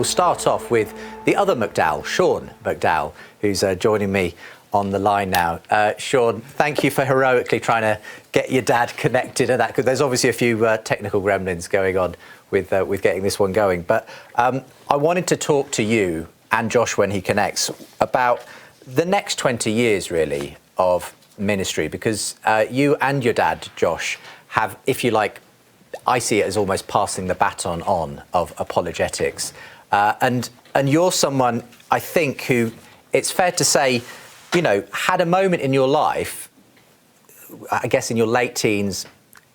we'll start off with the other McDowell, Sean McDowell, who's joining me on the line now. Sean, thank you for heroically trying to get your dad connected to that, because there's obviously a few technical gremlins going on with getting this one going. But I wanted to talk to you and Josh when he connects about the next 20 years, really, of ministry, because you and your dad, Josh, have, if you like, I see it as almost passing the baton on of apologetics. And you're someone, I think, who, it's fair to say, you know, had a moment in your life, I guess in your late teens,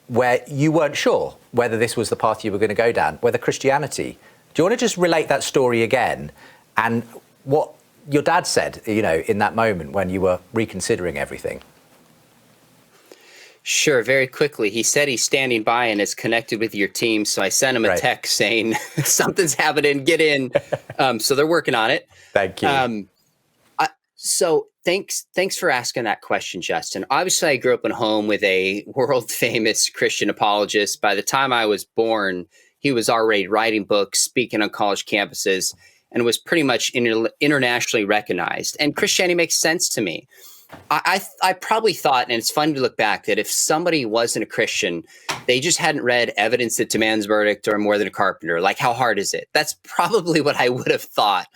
where you weren't sure whether this was the path you were going to go down, whether Christianity. Do you want to just relate that story again and what your dad said, you know, in that moment when you were reconsidering everything? Sure, very quickly. He said he's standing by and is connected with your team. So I sent him a text saying, something's happening, get in. So they're working on it. Thank you. So thanks for asking that question, Justin. Obviously, I grew up in a home with a world famous Christian apologist. By the time I was born, he was already writing books, speaking on college campuses, and was pretty much internationally recognized. And Christianity makes sense to me. I probably thought, and it's fun to look back, that if somebody wasn't a Christian, they just hadn't read Evidence That Demands Verdict or More Than a Carpenter. Like, how hard is it? That's probably what I would have thought.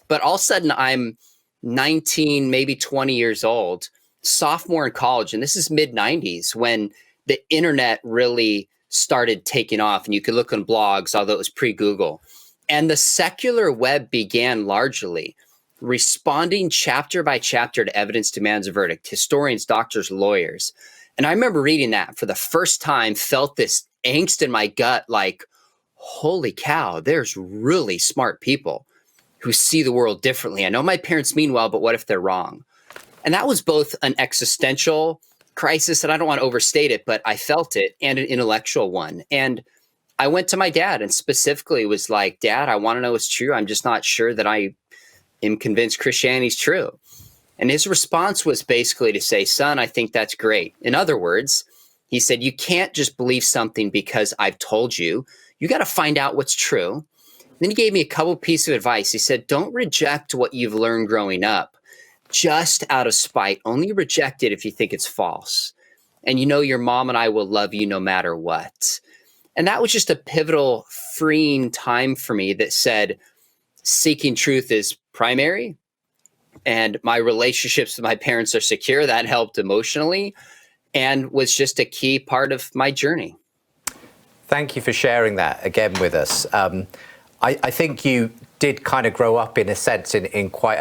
But all of a sudden, I'm 19, maybe 20 years old, sophomore in college, and this is mid-90s when the internet really started taking off, and you could look on blogs, although it was pre-Google. And the secular web began largely responding chapter by chapter to Evidence Demands a Verdict, historians, doctors, lawyers. And I remember reading that for the first time, felt this angst in my gut, like, holy cow, there's really smart people who see the world differently. I know my parents mean well, but what if they're wrong? And that was both an existential crisis, and I don't want to overstate it, but I felt it, and an intellectual one. And I went to my dad and specifically was like, Dad, I want to know what's true. I'm just not sure that I am convinced Christianity is true. And his response was basically to say, son, I think that's great. In other words, he said, you can't just believe something because I've told you. You got to find out what's true. Then he gave me a couple pieces of advice. He said, don't reject what you've learned growing up just out of spite. Only reject it if you think it's false. And you know your mom and I will love you no matter what. And that was just a pivotal, freeing time for me that said, seeking truth is primary. And my relationships with my parents are secure. That helped emotionally and was just a key part of my journey. Thank you for sharing that again with us. I think you did kind of grow up, in a sense, in quite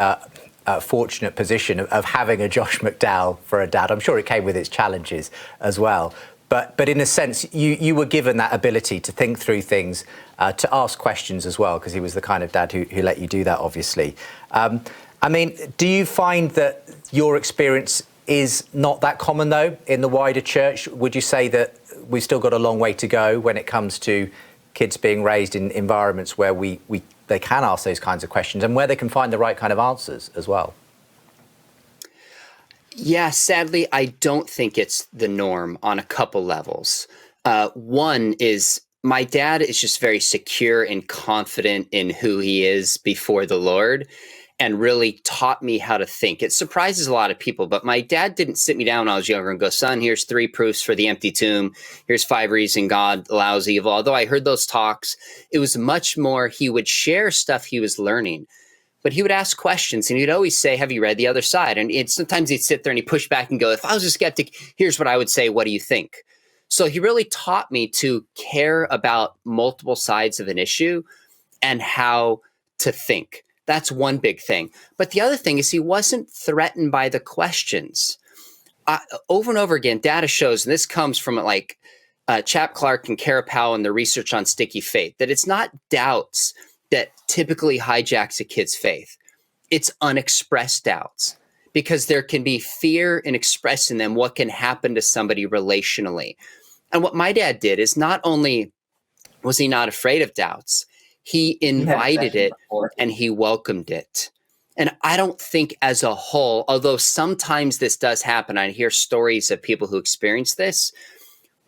a fortunate position of having a Josh McDowell for a dad. I'm sure it came with its challenges as well. But in a sense, you were given that ability to think through things, to ask questions as well, because he was the kind of dad who let you do that, obviously. I mean, do you find that your experience is not that common, though, in the wider church? Would you say that we've still got a long way to go when it comes to kids being raised in environments where they can ask those kinds of questions and where they can find the right kind of answers as well? Yeah, sadly, I don't think it's the norm on a couple levels. One is my dad is just very secure and confident in who he is before the Lord and really taught me how to think. It surprises a lot of people, but my dad didn't sit me down when I was younger and go, son, here's 3 proofs for the empty tomb. Here's 5 reasons God allows evil. Although I heard those talks, it was much more, he would share stuff he was learning. But he would ask questions, and he'd always say, have you read the other side? And sometimes he'd sit there and he'd push back and go, if I was a skeptic, here's what I would say. What do you think? So he really taught me to care about multiple sides of an issue and how to think. That's one big thing. But the other thing is he wasn't threatened by the questions. Over and over again, data shows, and this comes from like Chap Clark and Kara Powell and the research on sticky faith, that it's not doubts that typically hijacks a kid's faith. It's unexpressed doubts, because there can be fear in expressing them, what can happen to somebody relationally. And what my dad did is not only was he not afraid of doubts, he invited it and he welcomed it. And I don't think as a whole, although sometimes this does happen, I hear stories of people who experience this,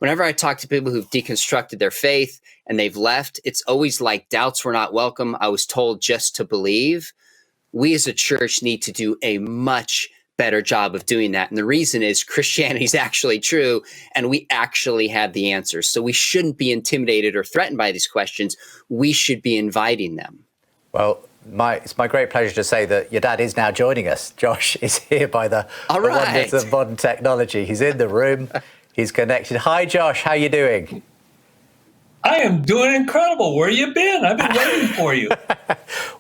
whenever I talk to people who've deconstructed their faith and they've left, it's always like doubts were not welcome. I was told just to believe. We as a church need to do a much better job of doing that. And the reason is Christianity is actually true and we actually have the answers. So we shouldn't be intimidated or threatened by these questions. We should be inviting them. Well, it's my great pleasure to say that your dad is now joining us. Josh is here by the wonders of modern technology. He's in the room. He's connected. Hi, Josh. How you doing? I am doing incredible. Where you been? I've been waiting for you.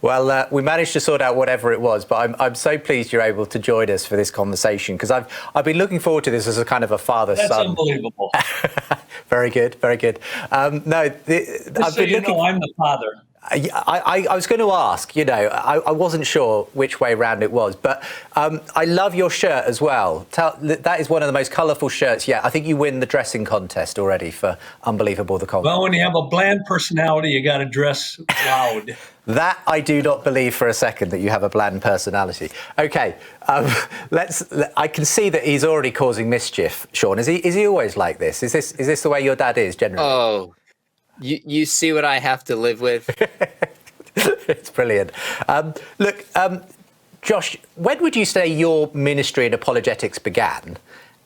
Well, we managed to sort out whatever it was, but I'm so pleased you're able to join us for this conversation because I've been looking forward to this as a kind of a father-son. That's unbelievable. Very good, very good. I'm the father. I was going to ask, I wasn't sure which way round it was, but I love your shirt as well. That is one of the most colourful shirts yet. I think you win the dressing contest already for Unbelievable the Conqueror. Well, when you have a bland personality, you got to dress loud. That I do not believe for a second that you have a bland personality. Okay, I can see that he's already causing mischief, Sean. Is he always like this? Is this the way your dad is generally? Oh. You see what I have to live with? It's brilliant. Look, Josh, when would you say your ministry in apologetics began?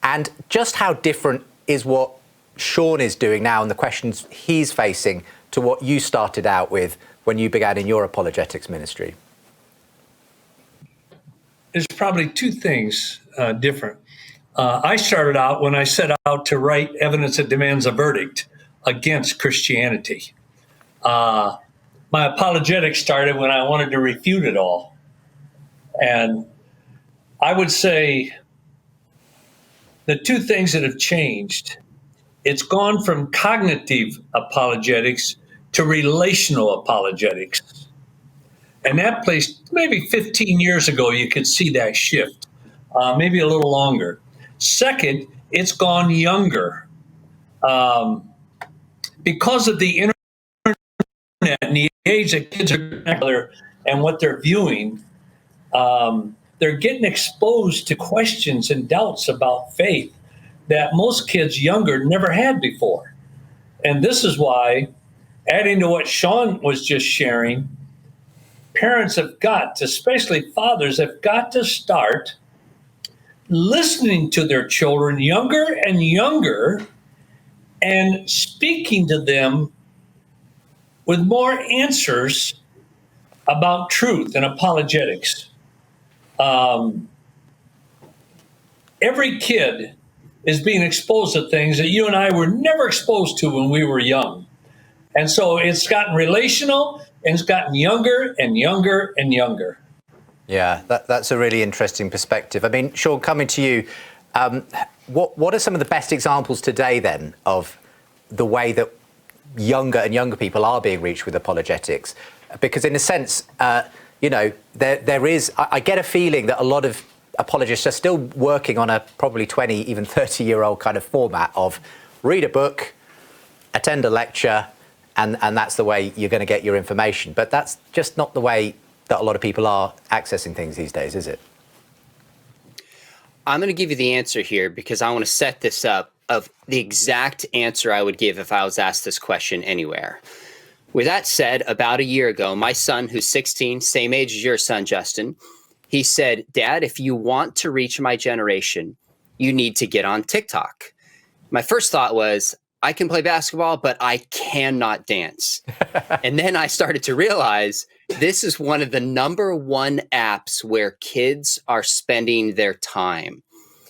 And just how different is what Sean is doing now and the questions he's facing to what you started out with when you began in your apologetics ministry? There's probably two things different. I started out when I set out to write evidence that demands a verdict against Christianity. My apologetics started when I wanted to refute it all. And I would say the two things that have changed, it's gone from cognitive apologetics to relational apologetics. And that place, maybe 15 years ago, you could see that shift, maybe a little longer. Second, it's gone younger. Because of the internet and the age that kids are together and what they're viewing, they're getting exposed to questions and doubts about faith that most kids younger never had before. And this is why, adding to what Sean was just sharing, parents have got to, especially fathers, have got to start listening to their children younger and younger and speaking to them with more answers about truth and apologetics. Every kid is being exposed to things that you and I were never exposed to when we were young. And so it's gotten relational and it's gotten younger and younger and younger. Yeah, that's a really interesting perspective. I mean, Sean, coming to you, what are some of the best examples today then of the way that younger and younger people are being reached with apologetics? Because in a sense, there is, I get a feeling that a lot of apologists are still working on a probably 20, even 30-year-old kind of format of read a book, attend a lecture, and that's the way you're going to get your information. But that's just not the way that a lot of people are accessing things these days, is it? I'm going to give you the answer here because I want to set this up of the exact answer I would give if I was asked this question anywhere. With that said, about a year ago, my son, who's 16, same age as your son, Justin, he said, "Dad, if you want to reach my generation, you need to get on TikTok." My first thought was, I can play basketball, but I cannot dance. And then I started to realize this is one of the #1 apps where kids are spending their time.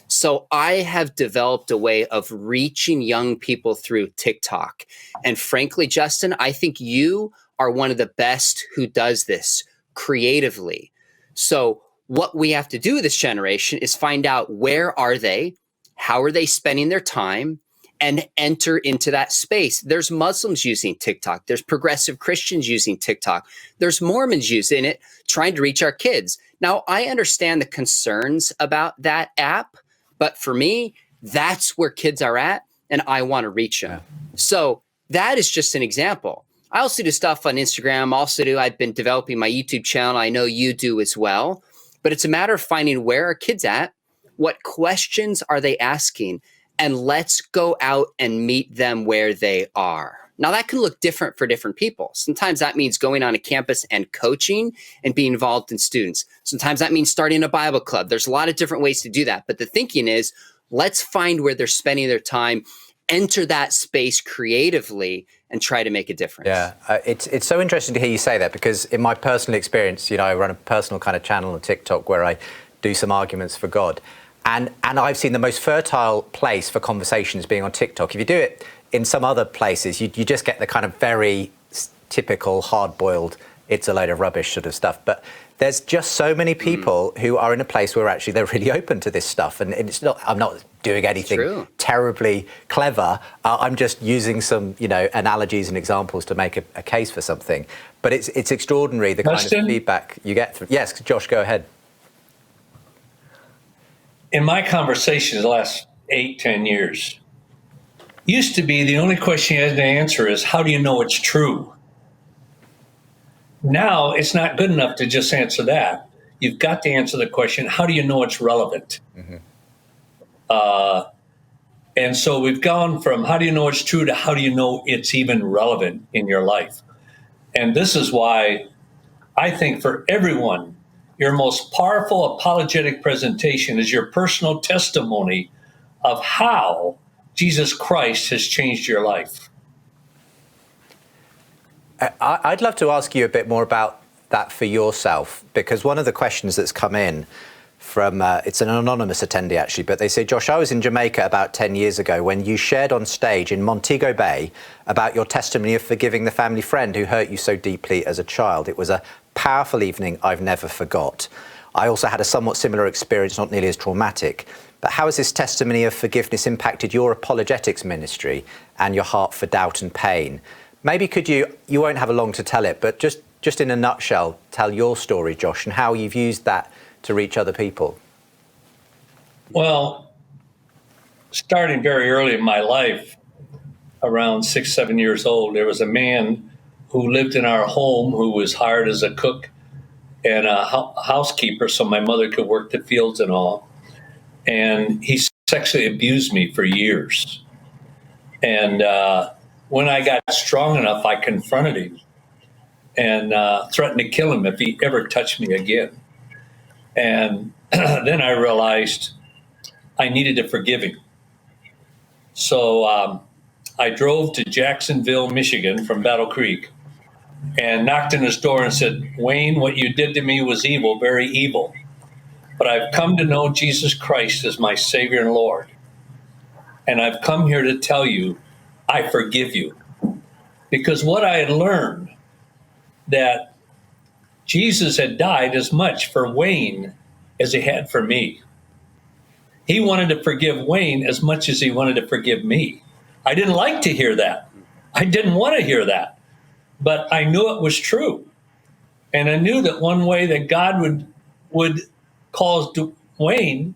So I have developed a way of reaching young people through TikTok. And frankly, Justin, I think you are one of the best who does this creatively. So what we have to do with this generation is find out where are they, how are they spending their time, and enter into that space. There's Muslims using TikTok. There's progressive Christians using TikTok. There's Mormons using it, trying to reach our kids. Now, I understand the concerns about that app, but for me, that's where kids are at, and I want to reach them. So that is just an example. I also do stuff on Instagram. I've been developing my YouTube channel. I know you do as well. But it's a matter of finding where are kids at, what questions are they asking, and let's go out and meet them where they are. Now, that can look different for different people. Sometimes that means going on a campus and coaching and being involved in students. Sometimes that means starting a Bible club. There's a lot of different ways to do that. But the thinking is, let's find where they're spending their time, enter that space creatively, and try to make a difference. Yeah, it's so interesting to hear you say that, because in my personal experience, I run a personal kind of channel on TikTok where I do some arguments for God. And I've seen the most fertile place for conversations being on TikTok. If you do it in some other places, you just get the kind of very typical hard-boiled, it's a load of rubbish sort of stuff. But there's just so many people who are in a place where actually they're really open to this stuff. And it's not, I'm not doing anything terribly clever. I'm just using some, analogies and examples to make a case for something. But it's extraordinary, the kind of feedback you get. Yes, Josh, go ahead. In my conversations the last 8-10 years, used to be the only question you had to answer is, how do you know it's true? Now it's not good enough to just answer that. You've got to answer the question, how do you know it's relevant? Mm-hmm. And so we've gone from how do you know it's true to how do you know it's even relevant in your life? And this is why I think for everyone, your most powerful apologetic presentation is your personal testimony of how Jesus Christ has changed your life. I'd love to ask you a bit more about that for yourself, because one of the questions that's come in from, it's an anonymous attendee actually, but they say, Josh, I was in Jamaica about 10 years ago when you shared on stage in Montego Bay about your testimony of forgiving the family friend who hurt you so deeply as a child. It was a powerful evening I've never forgot. I also had a somewhat similar experience, not nearly as traumatic. But how has this testimony of forgiveness impacted your apologetics ministry and your heart for doubt and pain? Maybe could you won't have long to tell it, but just in a nutshell, tell your story, Josh, and how you've used that to reach other people. Well, starting very early in my life, around 6-7 years old, there was a man who lived in our home who was hired as a cook and a housekeeper so my mother could work the fields and all. And he sexually abused me for years. And when I got strong enough, I confronted him and threatened to kill him if he ever touched me again. And then I realized I needed to forgive him. So I drove to Jacksonville, Michigan from Battle Creek and knocked on his door and said, Wayne, what you did to me was evil, very evil. But I've come to know Jesus Christ as my Savior and Lord. And I've come here to tell you, I forgive you. Because what I had learned, that Jesus had died as much for Wayne as he had for me. He wanted to forgive Wayne as much as he wanted to forgive me. I didn't like to hear that. I didn't want to hear that. But I knew it was true. And I knew that one way that God would cause Wayne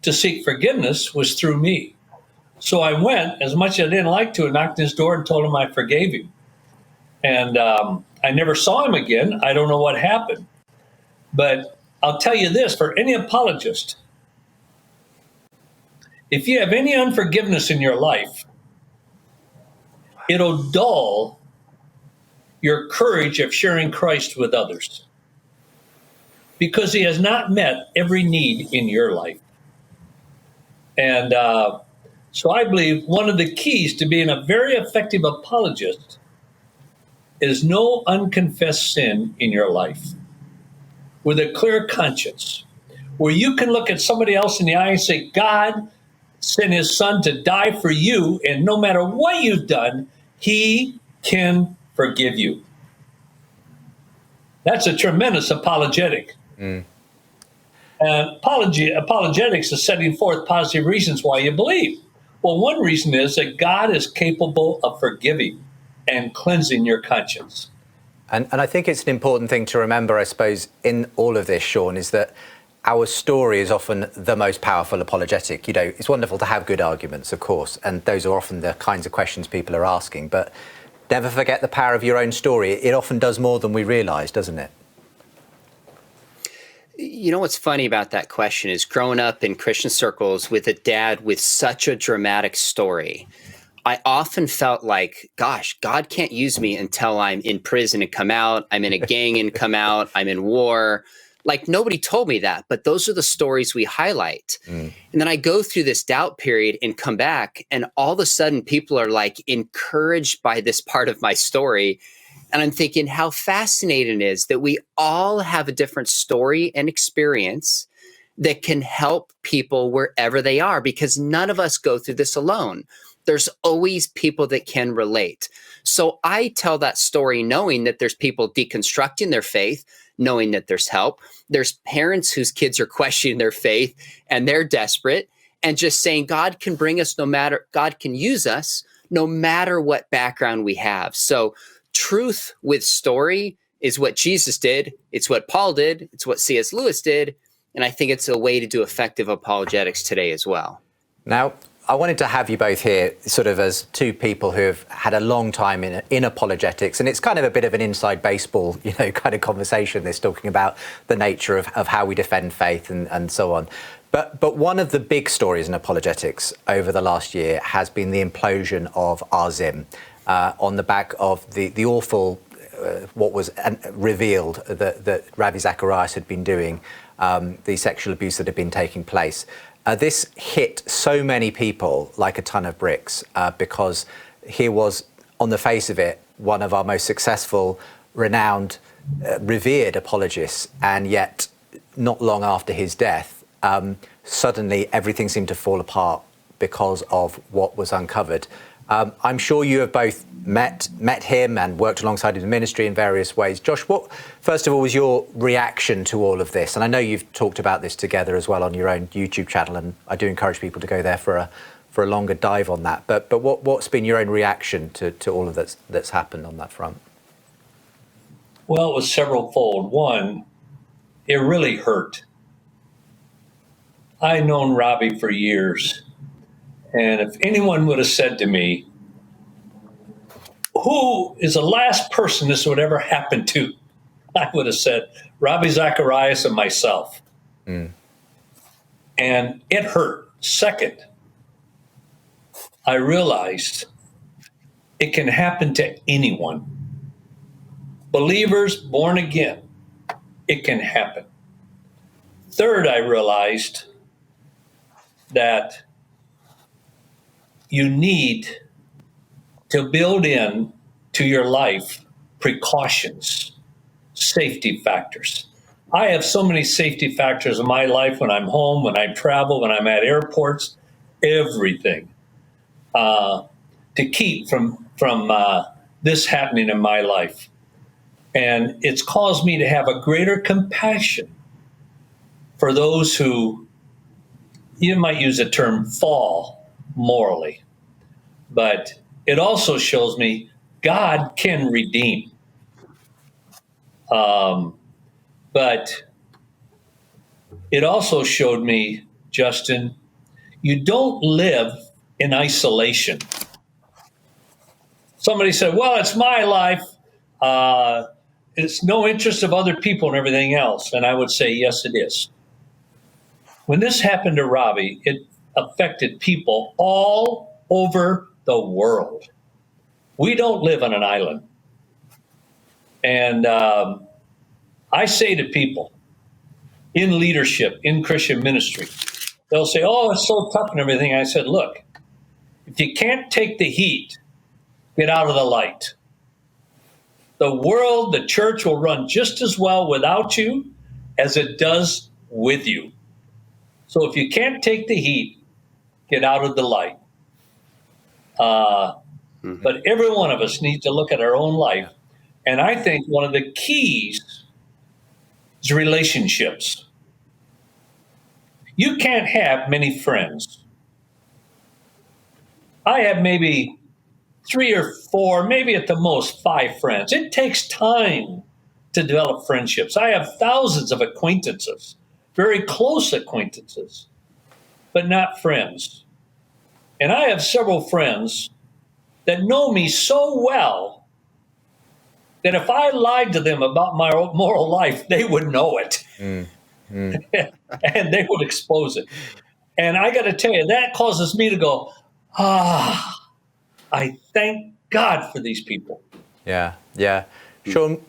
to seek forgiveness was through me. So I went, as much as I didn't like to, and knocked on his door and told him I forgave him. And I never saw him again. I don't know what happened. But I'll tell you this, for any apologist, if you have any unforgiveness in your life, it'll dull your courage of sharing Christ with others, because he has not met every need in your life. And so I believe one of the keys to being a very effective apologist is no unconfessed sin in your life, with a clear conscience, where you can look at somebody else in the eye and say, God sent his son to die for you, and no matter what you've done, he can forgive you. That's a tremendous apologetic. Apologetics is setting forth positive reasons why you believe. Well, one reason is that God is capable of forgiving and cleansing your conscience. And I think it's an important thing to remember, I suppose, in all of this, Sean, is that our story is often the most powerful apologetic. It's wonderful to have good arguments, of course, and those are often the kinds of questions people are asking. But never forget the power of your own story. It often does more than we realise, doesn't it? You know what's funny about that question is growing up in Christian circles with a dad with such a dramatic story, I often felt like, gosh, God can't use me until I'm in prison and come out, I'm in a gang and come out, I'm in war. Like nobody told me that, but those are the stories we highlight. And then I go through this doubt period and come back, and all of a sudden people are like encouraged by this part of my story. And I'm thinking how fascinating it is that we all have a different story and experience that can help people wherever they are, because none of us go through this alone. There's always people that can relate. So I tell that story knowing that there's people deconstructing their faith, knowing that there's help. There's parents whose kids are questioning their faith and they're desperate, and just saying God can bring us God can use us no matter what background we have. So truth with story is what Jesus did. It's what Paul did. It's what C.S. Lewis did. And I think it's a way to do effective apologetics today as well. Now, I wanted to have you both here sort of as two people who have had a long time in apologetics, and it's kind of a bit of an inside baseball, kind of conversation, this talking about the nature of how we defend faith and so on. But one of the big stories in apologetics over the last year has been the implosion of Arzim on the back of the awful, what was revealed that Ravi Zacharias had been doing, the sexual abuse that had been taking place. This hit so many people like a ton of bricks because here was, on the face of it, one of our most successful, renowned, revered apologists, and yet not long after his death, suddenly everything seemed to fall apart because of what was uncovered. I'm sure you have both met him and worked alongside his ministry in various ways. Josh, what, first of all, was your reaction to all of this? And I know you've talked about this together as well on your own YouTube channel, and I do encourage people to go there for a longer dive on that. But what's been your own reaction to all of that's happened on that front? Well, it was several-fold. One, it really hurt. I've known Robbie for years. And if anyone would have said to me, who is the last person this would ever happen to? I would have said, Ravi Zacharias and myself. And it hurt. Second, I realized it can happen to anyone. Believers, born again, it can happen. Third, I realized that you need to build in to your life precautions, safety factors. I have so many safety factors in my life when I'm home, when I travel, when I'm at airports, everything to keep from this happening in my life. And it's caused me to have a greater compassion for those who, you might use the term, fall morally. But it also shows me God can redeem. But it also showed me, Justin, you don't live in isolation. Somebody said, well, it's my life. It's no interest of other people and everything else. And I would say, yes, it is. When this happened to Robbie, it affected people all over the world. We don't live on an island. And I say to people in leadership, in Christian ministry, they'll say, oh, it's so tough and everything. I said, look, if you can't take the heat, get out of the light. The world, the church will run just as well without you as it does with you. So if you can't take the heat, get out of the light. But every one of us needs to look at our own life. And I think one of the keys is relationships. You can't have many friends. I have maybe 3 or 4, maybe at the most 5 friends. It takes time to develop friendships. I have thousands of acquaintances, very close acquaintances, but not friends. And I have several friends that know me so well that if I lied to them about my moral life, they would know it. and they would expose it. And I got to tell you, that causes me to go, I thank God for these people. Yeah, yeah. Sean,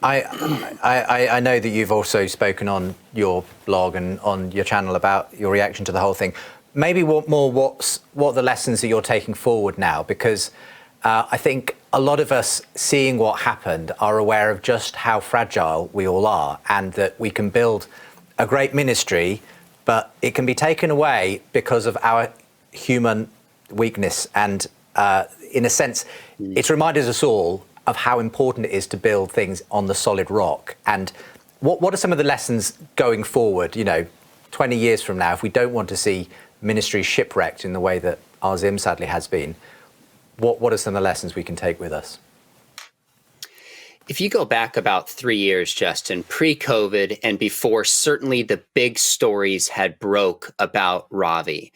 I know that you've also spoken on your blog and on your channel about your reaction to the whole thing. Maybe what are the lessons that you're taking forward now? Because I think a lot of us seeing what happened are aware of just how fragile we all are, and that we can build a great ministry, but it can be taken away because of our human weakness. And in a sense, it's reminded us all of how important it is to build things on the solid rock. And what are some of the lessons going forward, 20 years from now, if we don't want to see ministry shipwrecked in the way that our Zim sadly has been? What are some of the lessons we can take with us? If you go back about 3 years, Justin, pre-COVID and before certainly the big stories had broke about Ravi,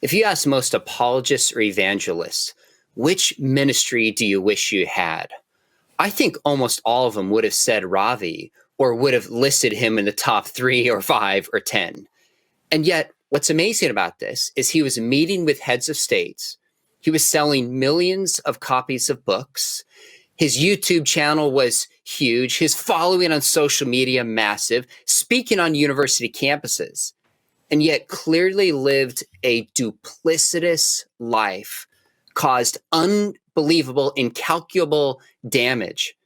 if you ask most apologists or evangelists, which ministry do you wish you had? I think almost all of them would have said Ravi, or would have listed him in the top 3 or 5 or 10. And yet, what's amazing about this is he was meeting with heads of states. He was selling millions of copies of books. His YouTube channel was huge. His following on social media, massive, speaking on university campuses, and yet clearly lived a duplicitous life, caused unbelievable, incalculable damage,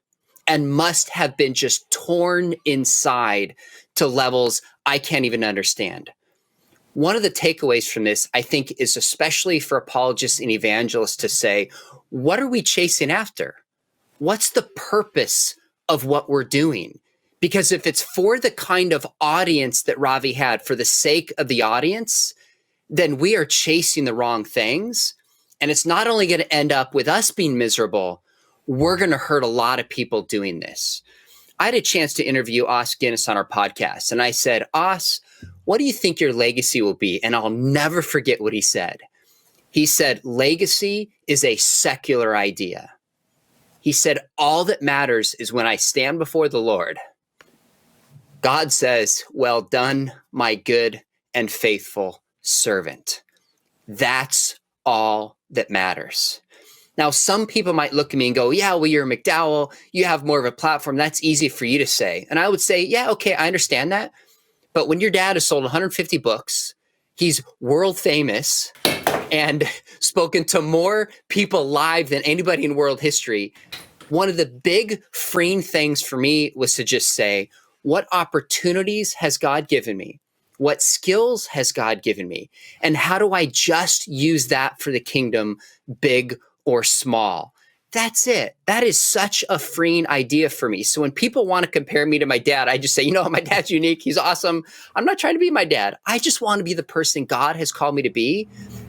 and must have been just torn inside to levels I can't even understand. One of the takeaways from this, I think, is especially for apologists and evangelists to say, what are we chasing after? What's the purpose of what we're doing? Because if it's for the kind of audience that Ravi had, for the sake of the audience, then we are chasing the wrong things. And it's not only going to end up with us being miserable, we're going to hurt a lot of people doing this. I had a chance to interview Os Guinness on our podcast, and I said, Os, what do you think your legacy will be? And I'll never forget what he said. He said, legacy is a secular idea. He said, all that matters is when I stand before the Lord, God says, well done, my good and faithful servant. That's all that matters. Now, some people might look at me and go, yeah, well, you're McDowell. You have more of a platform. That's easy for you to say. And I would say, yeah, okay, I understand that. But when your dad has sold 150 books, he's world famous and spoken to more people live than anybody in world history, one of the big freeing things for me was to just say, what opportunities has God given me? What skills has God given me? And how do I just use that for the kingdom, big or small? That's it. That is such a freeing idea for me. So when people want to compare me to my dad, I just say, my dad's unique. He's awesome. I'm not trying to be my dad. I just want to be the person God has called me to be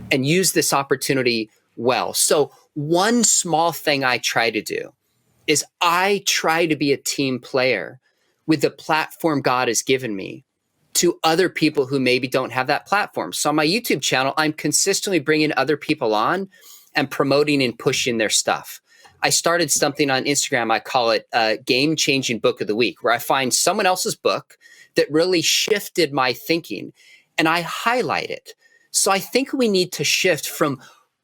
and use this opportunity well. So one small thing I try to do is I try to be a team player with the platform God has given me to other people who maybe don't have that platform. So on my YouTube channel, I'm consistently bringing other people on and promoting and pushing their stuff. I started something on Instagram. I call it Game Changing Book of the Week, where I find someone else's book that really shifted my thinking and I highlight it. So I think we need to shift from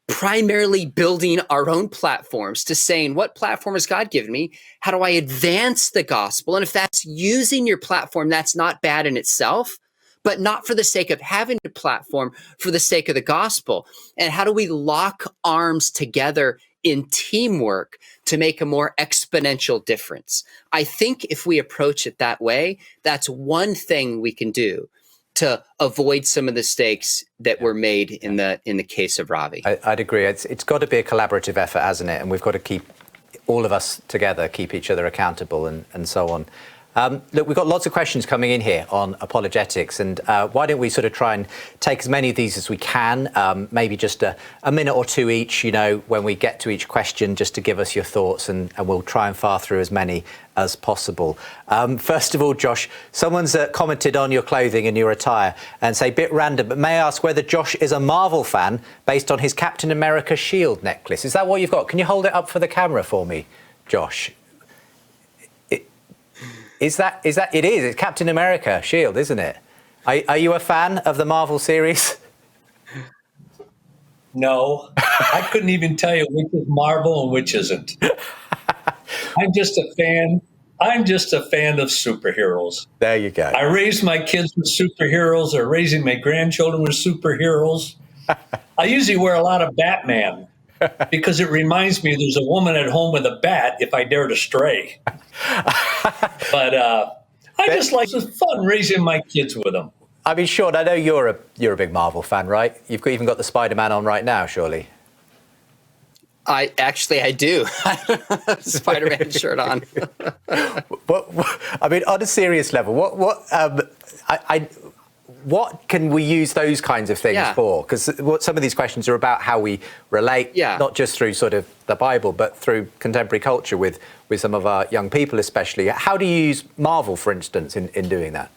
primarily building our own platforms to saying, what platform has God given me? How do I advance the gospel? And if that's using your platform, that's not bad in itself, but not for the sake of having a platform, for the sake of the gospel. And how do we lock arms together in teamwork to make a more exponential difference? I think if we approach it that way, that's one thing we can do to avoid some of the mistakes that were made in the case of Ravi. I'd agree. It's got to be a collaborative effort, hasn't it? And we've got to keep all of us together, keep each other accountable, and so on. Look, we've got lots of questions coming in here on apologetics, and why don't we sort of try and take as many of these as we can, maybe just a minute or two each, when we get to each question, just to give us your thoughts, and we'll try and fire through as many as possible. First of all, Josh, someone's commented on your clothing and your attire and say, bit random, but may I ask whether Josh is a Marvel fan based on his Captain America shield necklace? Is that what you've got? Can you hold it up for the camera for me, Josh? Is that it is? It's Captain America shield, isn't it? Are you a fan of the Marvel series? No, I couldn't even tell you which is Marvel and which isn't. I'm just a fan. I'm just a fan of superheroes. There you go. I raised my kids with superheroes. They're raising my grandchildren with superheroes. I usually wear a lot of Batman because it reminds me there's a woman at home with a bat if I dare to stray. But I just like it's fun raising my kids with them. I mean, Sean, I know you're a big Marvel fan, right? You've even got the Spider-Man on right now, surely. I do. Spider-Man shirt on. I mean, on a serious level, what can we use those kinds of things for? Because some of these questions are about how we relate, not just through sort of the Bible, but through contemporary culture with some of our young people especially. How do you use Marvel, for instance, in doing that?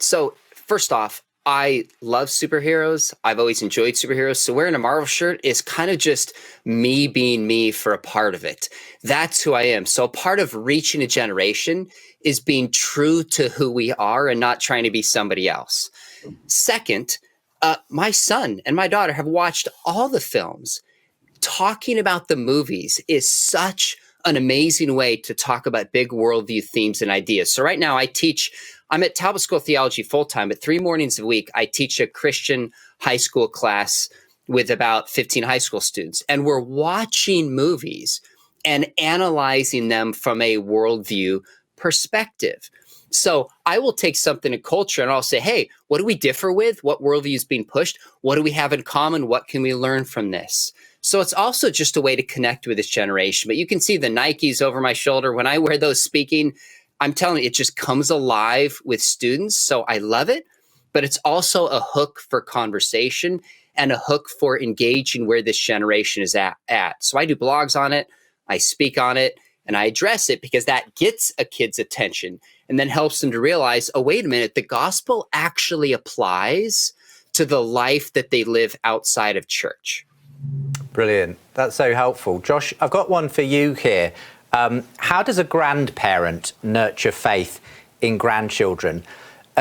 So, first off, I love superheroes. I've always enjoyed superheroes. So wearing a Marvel shirt is kind of just me being me for a part of it. That's who I am. So part of reaching a generation is being true to who we are and not trying to be somebody else. Second, my son and my daughter have watched all the films. Talking about the movies is such an amazing way to talk about big worldview themes and ideas. So right now I'm at Talbot School of Theology full-time, but 3 mornings a week, I teach a Christian high school class with about 15 high school students. And we're watching movies and analyzing them from a worldview perspective. So I will take something in culture and I'll say, hey, what do we differ with? What worldview is being pushed? What do we have in common? What can we learn from this? So it's also just a way to connect with this generation. But you can see the Nikes over my shoulder. When I wear those speaking, I'm telling you, it just comes alive with students. So I love it, but it's also a hook for conversation and a hook for engaging where this generation is at. So I do blogs on it, I speak on it, and I address it because that gets a kid's attention and then helps them to realize, oh, wait a minute, the gospel actually applies to the life that they live outside of church. Brilliant. That's so helpful. Josh, I've got one for you here. How does a grandparent nurture faith in grandchildren?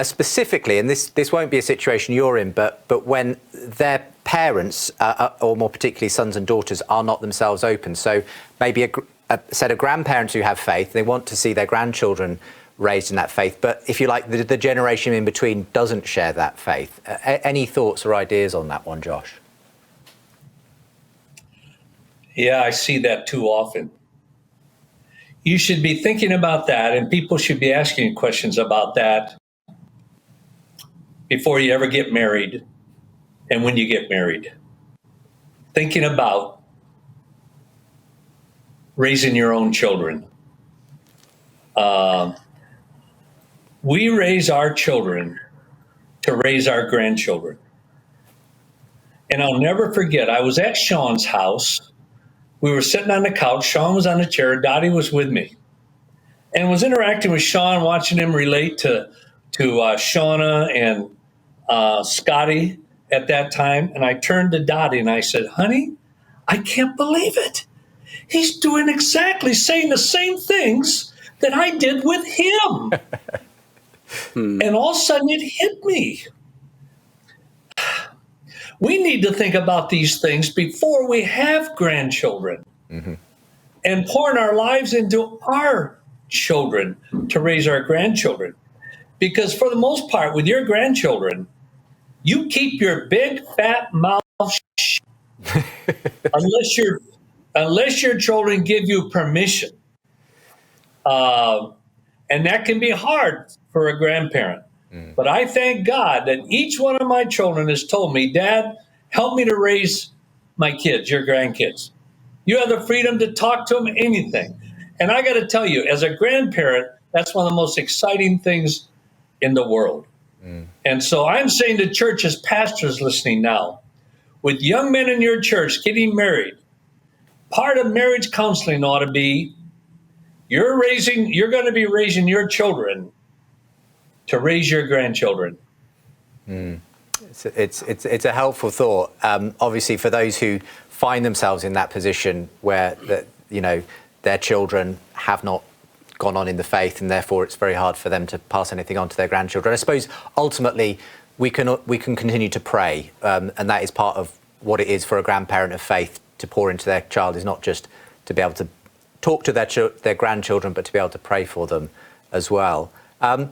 Specifically, and this won't be a situation you're in, but when their parents, or more particularly sons and daughters, are not themselves open. So maybe a set of grandparents who have faith, they want to see their grandchildren raised in that faith. But if you like, the generation in between doesn't share that faith. Any thoughts or ideas on that one, Josh? Yeah, I see that too often. You should be thinking about that, and people should be asking questions about that before you ever get married and when you get married. Thinking about raising your own children. We raise our children to raise our grandchildren. And I'll never forget, I was at Sean's house. We were sitting on the couch. Sean was on a chair. Dottie was with me and was interacting with Sean, watching him relate to Shauna and Scotty at that time. And I turned to Dottie and I said, honey, I can't believe it. He's doing exactly saying the same things that I did with him. And all of a sudden it hit me. We need to think about these things before we have grandchildren and pouring our lives into our children to raise our grandchildren. Because for the most part, with your grandchildren, you keep your big fat mouth shut unless your children give you permission. And that can be hard for a grandparent. But I thank God that each one of my children has told me, Dad, help me to raise my kids, your grandkids. You have the freedom to talk to them, anything. And I got to tell you, as a grandparent, that's one of the most exciting things in the world. And so I'm saying to church, as pastors listening now, with young men in your church getting married, part of marriage counseling ought to be you're going to be raising your children to raise your grandchildren. It's a helpful thought. Obviously, for those who find themselves in that position where their children have not gone on in the faith, and therefore it's very hard for them to pass anything on to their grandchildren. I suppose ultimately we can continue to pray, and that is part of what it is for a grandparent of faith to pour into their child, is not just to be able to talk to their grandchildren, but to be able to pray for them as well. Can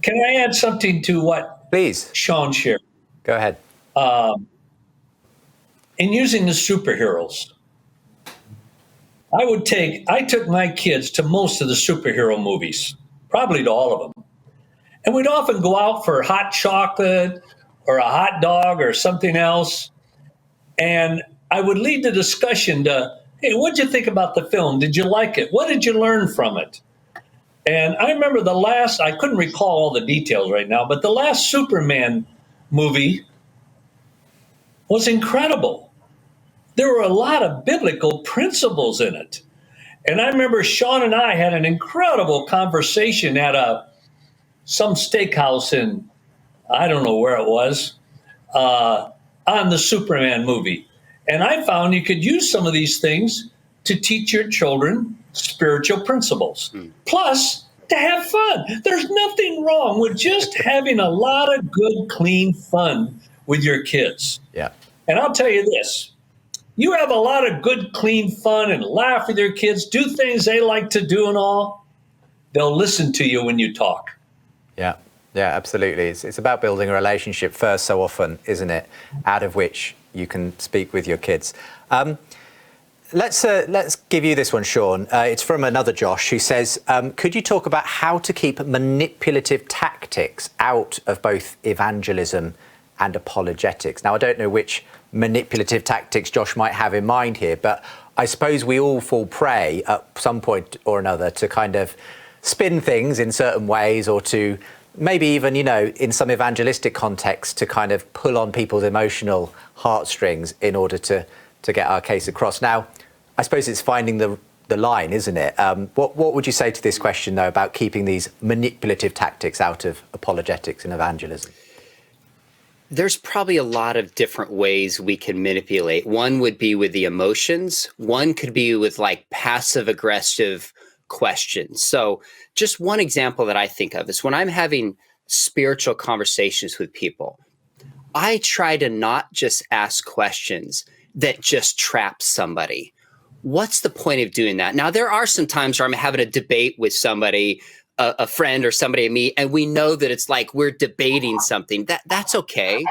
I add something to what Please, Sean shared? go ahead. In using the superheroes, I took my kids to most of the superhero movies, probably to all of them. And we'd often go out for hot chocolate or a hot dog or something else. And I would lead the discussion to, hey, what'd you think about the film? Did you like it? What did you learn from it? And I remember I couldn't recall all the details right now, but the last Superman movie was incredible. There were a lot of biblical principles in it. And I remember Sean and I had an incredible conversation at some steakhouse in, I don't know where it was, on the Superman movie. And I found you could use some of these things to teach your children spiritual principles. Plus, to have fun. There's nothing wrong with just having a lot of good, clean fun with your kids. Yeah. And I'll tell you this, you have a lot of good, clean fun and laugh with your kids, do things they like to do and all, they'll listen to you when you talk. Yeah, absolutely. It's about building a relationship first so often, isn't it? Out of which you can speak with your kids. Let's give you this one, Sean. It's from another Josh who says, could you talk about how to keep manipulative tactics out of both evangelism and apologetics? Now, I don't know which manipulative tactics Josh might have in mind here, but I suppose we all fall prey at some point or another to kind of spin things in certain ways, or to maybe even, in some evangelistic contexts, to kind of pull on people's emotional heartstrings in order to get our case across. Now, I suppose it's finding the line, isn't it? What would you say to this question, though, about keeping these manipulative tactics out of apologetics and evangelism? There's probably a lot of different ways we can manipulate. One would be with the emotions. One could be with like passive aggressive questions. So just one example that I think of is when I'm having spiritual conversations with people, I try to not just ask questions that just trap somebody. What's the point of doing that? Now, there are some times where I'm having a debate with somebody, a friend or somebody I meet, and we know that it's like we're debating something. That's okay.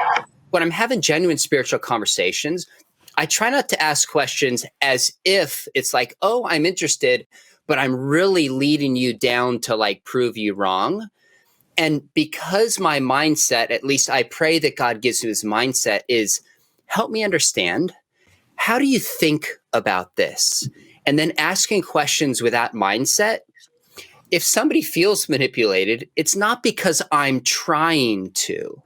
When I'm having genuine spiritual conversations, I try not to ask questions as if it's like, oh, I'm interested, but I'm really leading you down to like prove you wrong. And because my mindset, at least I pray that God gives me this mindset, is help me understand. How do you think about this? And then asking questions with that mindset. If somebody feels manipulated, it's not because I'm trying to.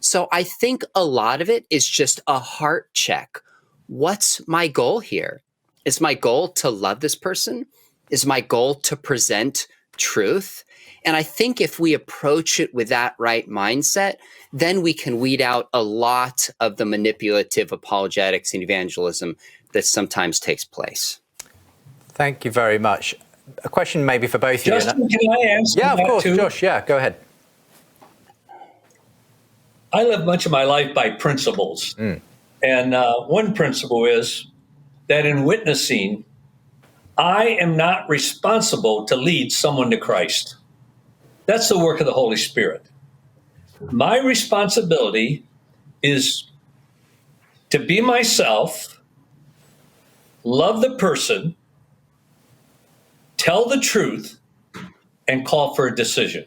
So I think a lot of it is just a heart check. What's my goal here? Is my goal to love this person? Is my goal to present truth? And I think if we approach it with that right mindset, then we can weed out a lot of the manipulative apologetics and evangelism that sometimes takes place. Thank you very much. A question maybe for both of you. Justin, can I answer Yeah, of that course, too? Josh. Yeah, go ahead. I live much of my life by principles. And one principle is that in witnessing, I am not responsible to lead someone to Christ. That's the work of the Holy Spirit. My responsibility is to be myself, love the person, tell the truth, and call for a decision.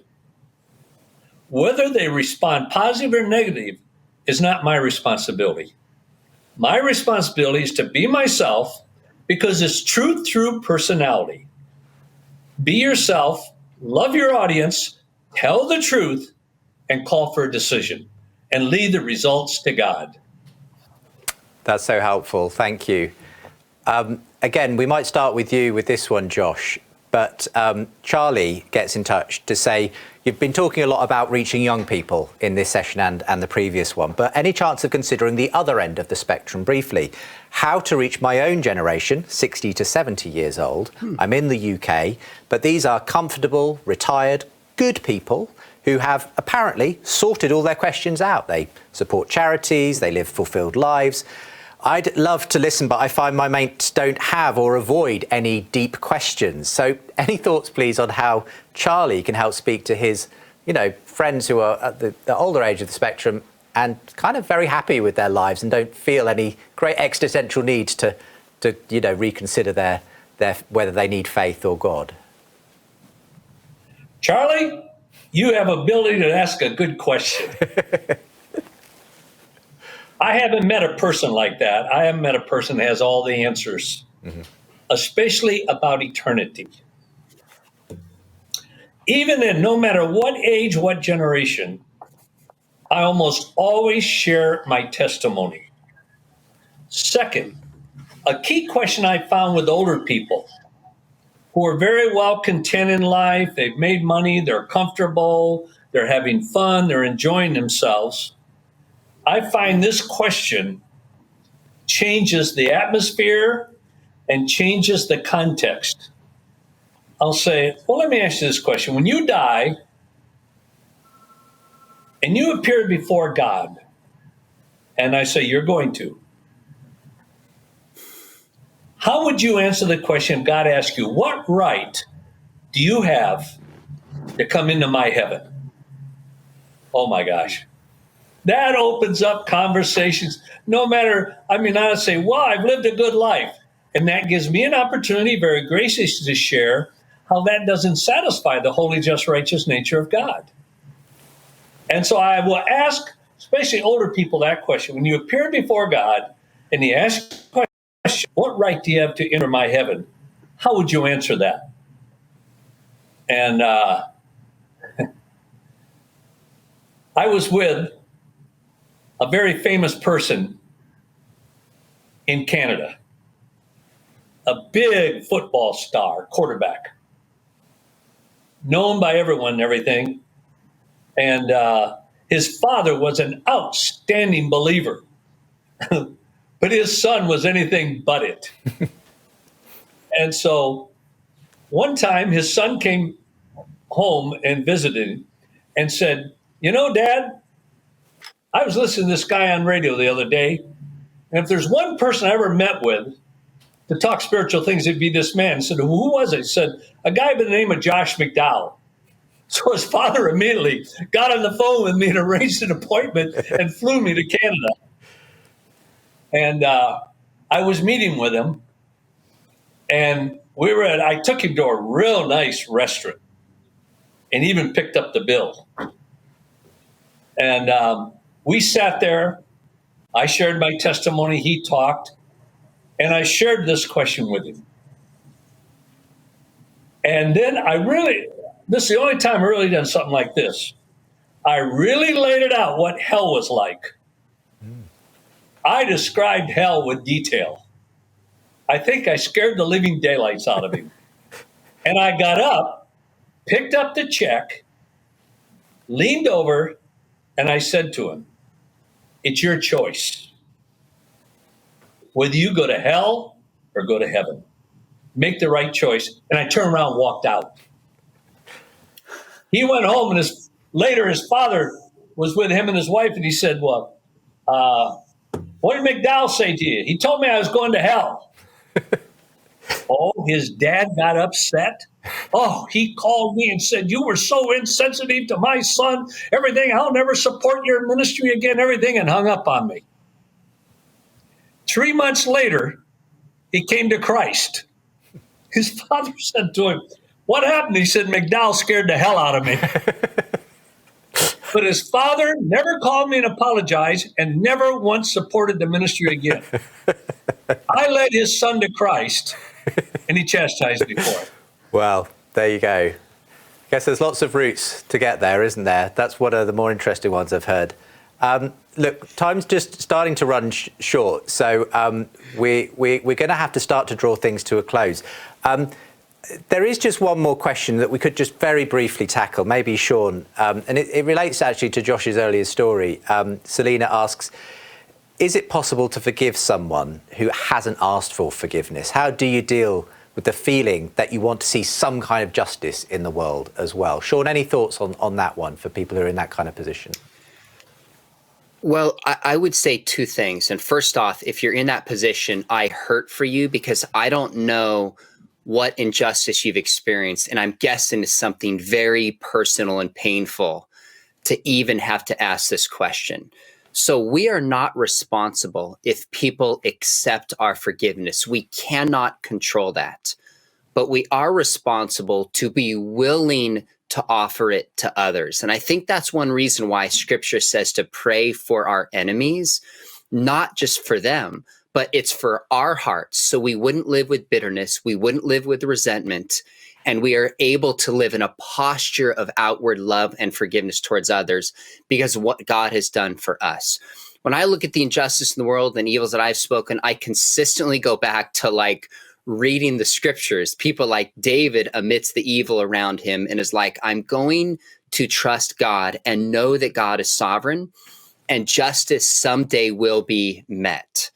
Whether they respond positive or negative is not my responsibility. My responsibility is to be myself, because it's truth through personality. Be yourself, love your audience, tell the truth, and call for a decision, and leave the results to God. That's so helpful. Thank you. Again, we might start with you with this one, Josh. but Charlie gets in touch to say, you've been talking a lot about reaching young people in this session and the previous one, but any chance of considering the other end of the spectrum briefly? How to reach my own generation, 60 to 70 years old. I'm in the UK, but these are comfortable, retired, good people who have apparently sorted all their questions out. They support charities, they live fulfilled lives. I'd love to listen, but I find my mates don't have or avoid any deep questions. So any thoughts, please, on how Charlie can help speak to his, friends who are at the older age of the spectrum and kind of very happy with their lives and don't feel any great existential need to reconsider their whether they need faith or God? Charlie, you have ability to ask a good question. I haven't met a person like that. I haven't met a person that has all the answers, especially about eternity. Even in no matter what age, what generation, I almost always share my testimony. Second, a key question I found with older people who are very well content in life, they've made money, they're comfortable, they're having fun, they're enjoying themselves. I find this question changes the atmosphere and changes the context. I'll say, well, let me ask you this question. When you die and you appear before God, and I say, you're going to, how would you answer the question if God asked you, what right do you have to come into my heaven? Oh my gosh. That opens up conversations. No matter, I say, well, I've lived a good life. And that gives me an opportunity, very gracious, to share how that doesn't satisfy the holy, just, righteous nature of God. And so I will ask, especially older people, that question. When you appear before God and He asks the question, what right do you have to enter my heaven? How would you answer that? And I was with a very famous person in Canada, a big football star, quarterback, known by everyone and everything. And his father was an outstanding believer, but his son was anything but it. And so one time his son came home and visited and said, Dad, I was listening to this guy on radio the other day, and if there's one person I ever met with to talk spiritual things, it'd be this man. I said, who was it? He said, a guy by the name of Josh McDowell. So his father immediately got on the phone with me and arranged an appointment and flew me to Canada. And I was meeting with him, and I took him to a real nice restaurant and even picked up the bill. And we sat there. I shared my testimony. He talked. And I shared this question with him. And then this is the only time I really done something like this. I really laid it out what hell was like. I described hell with detail. I think I scared the living daylights out of him. And I got up, picked up the check, leaned over, and I said to him, it's your choice. Whether you go to hell or go to heaven. Make the right choice. And I turned around and walked out. He went home, and later his father was with him and his wife, and he said, well, what did McDowell say to you? He told me I was going to hell. Oh, his dad got upset. Oh, he called me and said, you were so insensitive to my son, everything. I'll never support your ministry again, everything, and hung up on me. 3 months later, he came to Christ. His father said to him, what happened? He said, McDowell scared the hell out of me. But his father never called me and apologized and never once supported the ministry again. I led his son to Christ, and he chastised me for it. Well, there you go. I guess there's lots of routes to get there, isn't there? That's one of the more interesting ones I've heard. Look, time's just starting to run short, so we're going to have to start to draw things to a close. There is just one more question that we could just very briefly tackle, maybe Sean, and it relates actually to Josh's earlier story. Selena asks, is it possible to forgive someone who hasn't asked for forgiveness? How do you deal with the feeling that you want to see some kind of justice in the world as well? Sean, any thoughts on that one for people who are in that kind of position? Well, I would say two things. And first off, if you're in that position, I hurt for you because I don't know what injustice you've experienced. And I'm guessing it's something very personal and painful to even have to ask this question. So we are not responsible if people accept our forgiveness. We cannot control that. But we are responsible to be willing to offer it to others. And I think that's one reason why Scripture says to pray for our enemies, not just for them, but it's for our hearts. So we wouldn't live with bitterness, we wouldn't live with resentment, and we are able to live in a posture of outward love and forgiveness towards others because of what God has done for us. When I look at the injustice in the world and evils that I've spoken, I consistently go back to reading the scriptures. People like David amidst the evil around him and is like, I'm going to trust God and know that God is sovereign and justice someday will be met.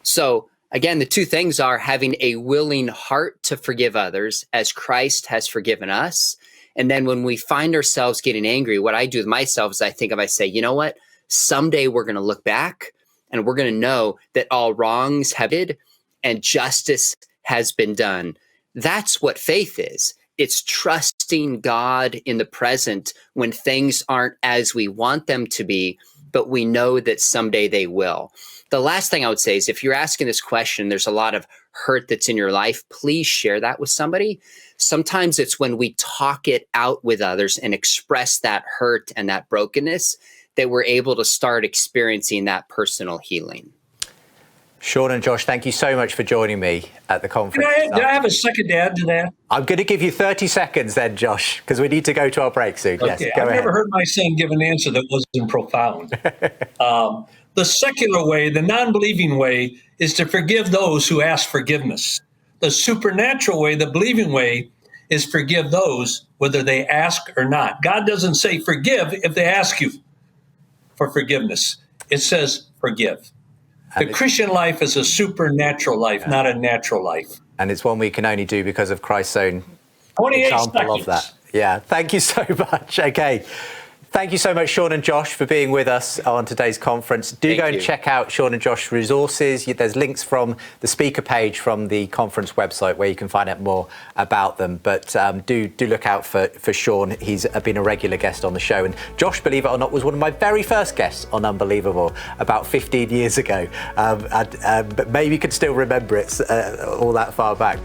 So again, the two things are having a willing heart to forgive others as Christ has forgiven us. And then when we find ourselves getting angry, what I do with myself is I say, you know what? Someday we're going to look back and we're going to know that all wrongs have been and justice has been done. That's what faith is. It's trusting God in the present when things aren't as we want them to be, but we know that someday they will. The last thing I would say is if you're asking this question, there's a lot of hurt that's in your life, please share that with somebody. Sometimes it's when we talk it out with others and express that hurt and that brokenness that we're able to start experiencing that personal healing. Sean and Josh, thank you so much for joining me at the conference. Did I have a second to add to that? I'm going to give you 30 seconds then, Josh, because we need to go to our break soon. Okay. Yes, go I've ahead. never heard my son give an answer that wasn't profound. The secular way, the non-believing way, is to forgive those who ask forgiveness. The supernatural way, the believing way, is forgive those whether they ask or not. God doesn't say forgive if they ask you for forgiveness. It says forgive. The Christian life is a supernatural life, not a natural life. And it's one we can only do because of Christ's own 28 example seconds. of that. Yeah, thank you so much. Okay. Thank you so much, Sean and Josh, for being with us on today's conference. Do go and check out Sean and Josh's resources. There's links from the speaker page from the conference website where you can find out more about them. But do look out for Sean. He's been a regular guest on the show. And Josh, believe it or not, was one of my very first guests on Unbelievable about 15 years ago. But maybe you could still remember it all that far back.